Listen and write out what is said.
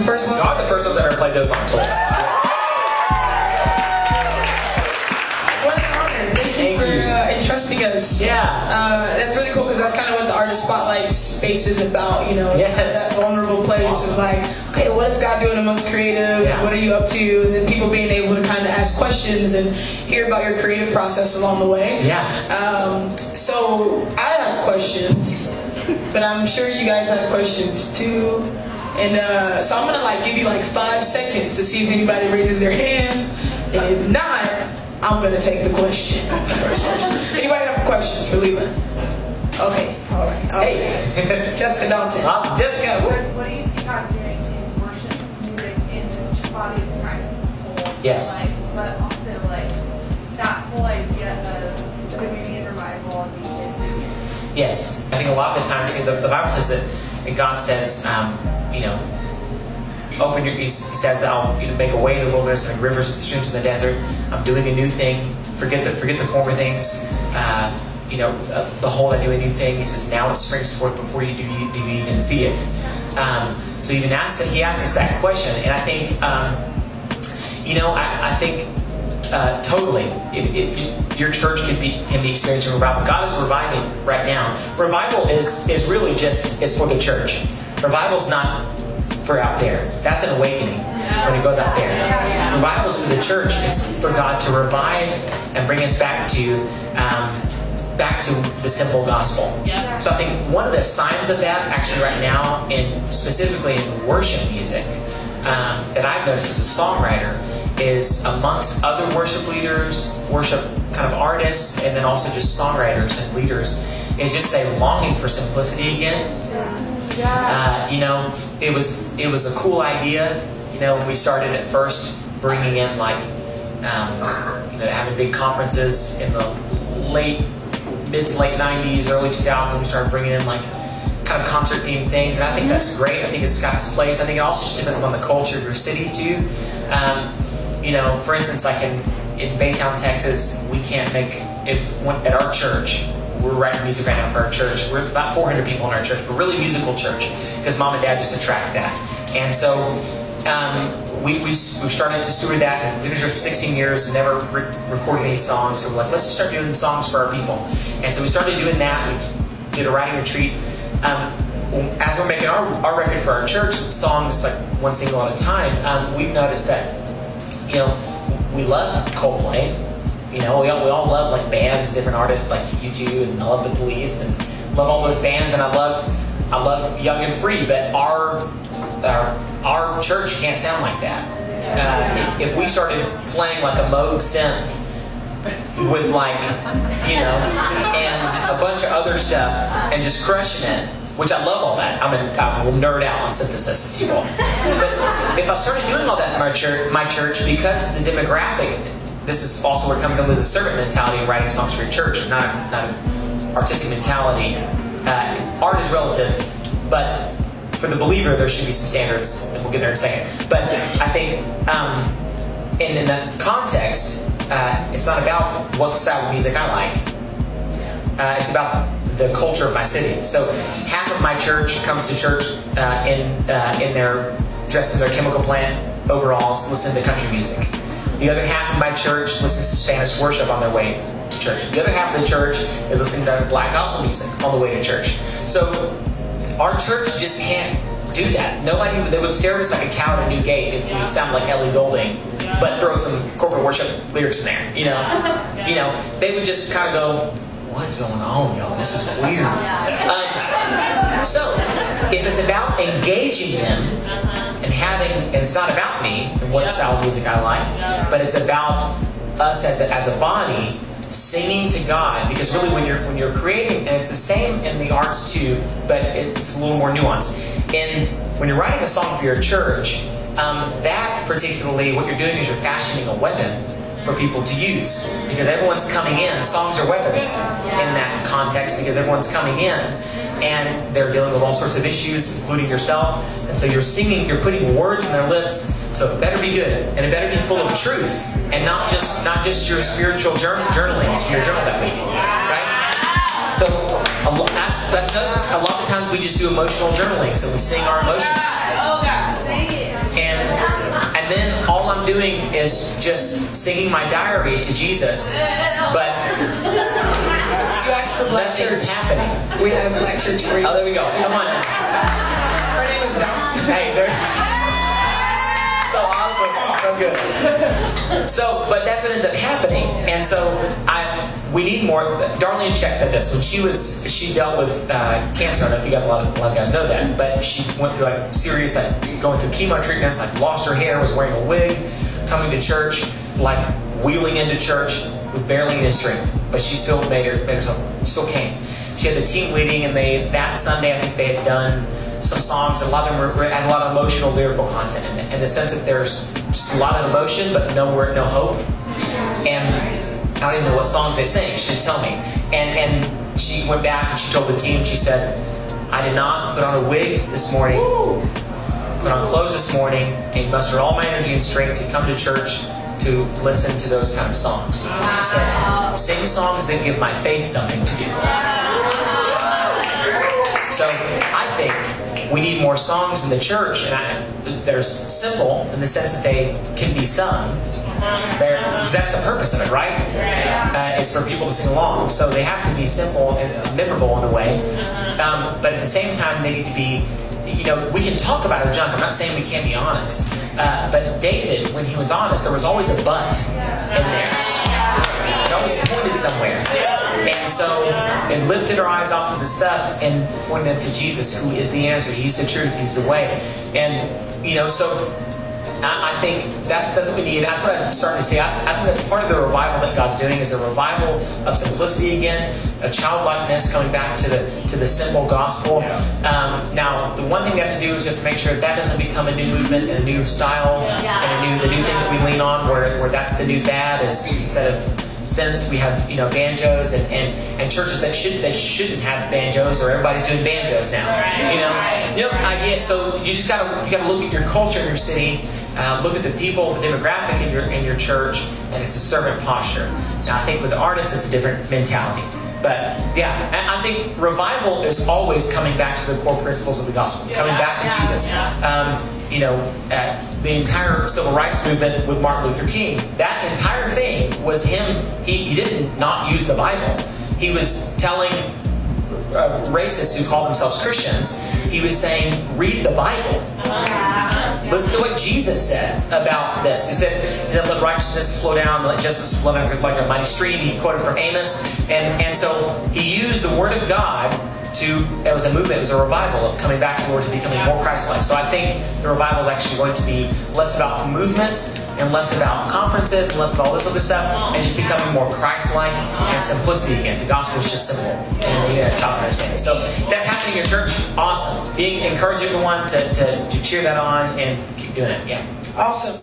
first ones? Y'all are the first ones that ever played those songs. What an honor. Thank you for entrusting us. Yeah. That's really cool because that's kind of what the Artist Spotlight space is about, you know. It's Yes. kind of that vulnerable place of like, okay, what is God doing amongst creatives? Yeah. What are you up to? And then people being able to kind of ask questions and hear about your creative process along the way. Yeah. So I have questions, but I'm sure you guys have questions too. And so I'm gonna give you 5 seconds to see if anybody raises their hands, and if not, I'm gonna take the question. First question. Anybody have questions for Leland? Okay, all right. Hey, Jessica Dalton. Awesome, Jessica. What do you see God doing in worship music in the body of Christ as a whole? Yes. But also that whole idea of the movie and revival and these days singing. Yes, I think a lot of the times, the Bible says that God says, open your. He says, "I'll make a way in the wilderness and rivers, streams in the desert. I'm doing a new thing. Forget the former things. Behold, I do a new thing." He says, "Now it springs forth before you do you even see it." So he asks us that question, and I think, I think. Totally. Your church can be experiencing revival. God is reviving right now. Revival is really is for the church. Revival's not for out there. That's an awakening when it goes out there. Revival's for the church. It's for God to revive and bring us back to the simple gospel. So I think one of the signs of that actually right now, specifically in worship music, that I've noticed as a songwriter, is amongst other worship leaders, worship kind of artists, and then also just songwriters and leaders, is just a longing for simplicity again. It was a cool idea, when we started at first bringing in having big conferences in the mid to late 90s, early 2000s. We started bringing in kind of concert themed things, and I think that's great. I think it's got its place. I think it also just depends on the culture of your city too. For instance, in Baytown, Texas, we can't at our church, we're writing music right now for our church. We're about 400 people in our church. We're really musical church because mom and dad just attract that. And so we've started to steward that. We've been in church for 16 years, never recorded any songs. So we're like, let's just start doing songs for our people. And so we started doing that. We did a writing retreat. As we're making our record for our church, songs one single at a time, we've noticed that we love Coldplay. We all love bands and different artists like U2, and I love the Police and love all those bands, and I love Young and Free. But our church can't sound like that. If we started playing a Moog synth with and a bunch of other stuff and just crushing it, which I love all that. I will nerd out on synthesis with people. But if I started doing all that in my church, because the demographic, this is also where it comes in with the servant mentality of writing songs for your church, not an artistic mentality. Art is relative, but for the believer, there should be some standards, and we'll get there in a second. But I think in that context, it's not about what style of music I like. It's about the culture of my city. So half of my church comes to church dressed in their chemical plant overalls, listening to country music. The other half of my church listens to Spanish worship on their way to church. The other half of the church is listening to black gospel music on the way to church. So our church just can't do that. They would stare at us like a cow at a new gate if we sound like Ellie Goulding, but throw some corporate worship lyrics in there. They would just kind of go, "What is going on, y'all? This is weird." So if it's about engaging them and it's not about me and what style of music I like, but it's about us as a body singing to God, because really when you're creating, and it's the same in the arts too, but it's a little more nuanced. And when you're writing a song for your church, that particularly, what you're doing is you're fashioning a weapon for people to use, because everyone's coming in. Songs are weapons in that context, because everyone's coming in and they're dealing with all sorts of issues, including yourself. And so you're singing, you're putting words in their lips. So it better be good, and it better be full of truth, and not just your spiritual journaling, your journal that week, right? So that's another. A lot of times we just do emotional journaling, so we sing our emotions. Oh God, say it. And then all I'm doing is just singing my diary to Jesus, but You asked for Black nothing's Church. happening. We have Black Church for you. Oh, there we go. Come on. Her name is Dawn. Hey, there. So awesome. So good. So, but that's what ends up happening. And so we need more. Darlene Check said this when she dealt with cancer. I don't know if you guys, a lot of guys know that, but she went through like serious, like going through chemo treatments, like lost her hair, was wearing a wig, coming to church, like wheeling into church with barely any strength, but she still made herself, still came. She had the team leading, and that Sunday I think they had done some songs, and a lot of them had a lot of emotional, lyrical content in the sense that there's just a lot of emotion, but no hope. And I don't even know what songs they sang. She didn't tell me. And she went back and she told the team, she said, I did not put on a wig this morning, put on clothes this morning, and mustered all my energy and strength to come to church to listen to those kind of songs. She said, sing songs that give my faith something to do. So I think we need more songs in the church, and they're simple in the sense that they can be sung. Because that's the purpose of it, right? It's for people to sing along. So they have to be simple and memorable in a way. But at the same time, they need to be, we can talk about our junk. I'm not saying we can't be honest. But David, when he was honest, there was always a but in there. It always pointed somewhere. And so it lifted our eyes off of the stuff and pointed them to Jesus, who is the answer. He's the truth. He's the way. And, so I think that's what we need. That's what I'm starting to see. I think that's part of the revival that God's doing, is a revival of simplicity again, a childlikeness, coming back to the simple gospel. Now, the one thing we have to do is we have to make sure that doesn't become a new movement and a new style and the new thing that we lean on, where that's the new fad. Is instead of synths, we have banjos and churches that shouldn't have banjos, or everybody's doing banjos now. I get. So you just gotta look at your culture in your city. Look at the people, the demographic in your church, and it's a servant posture. Now, I think with the artists, it's a different mentality. But yeah, I think revival is always coming back to the core principles of the gospel, coming back to Jesus. The entire civil rights movement with Martin Luther King, that entire thing was him. He didn't not use the Bible. He was telling racists who called themselves Christians, he was saying, read the Bible. Listen to what Jesus said about this. He said, let righteousness flow down, let justice flow down like a mighty stream. He quoted from Amos. And so he used the Word of God it was a movement, it was a revival of coming back to the Lord, to becoming more Christ-like. So I think the revival is actually going to be less about movements and less about conferences and less of all this other stuff, and just becoming more Christ-like and simplicity again. The gospel is just simple, and you chop understand it. So that's happening in your church. Awesome. Encourage everyone to cheer that on and keep doing it. Yeah. Awesome.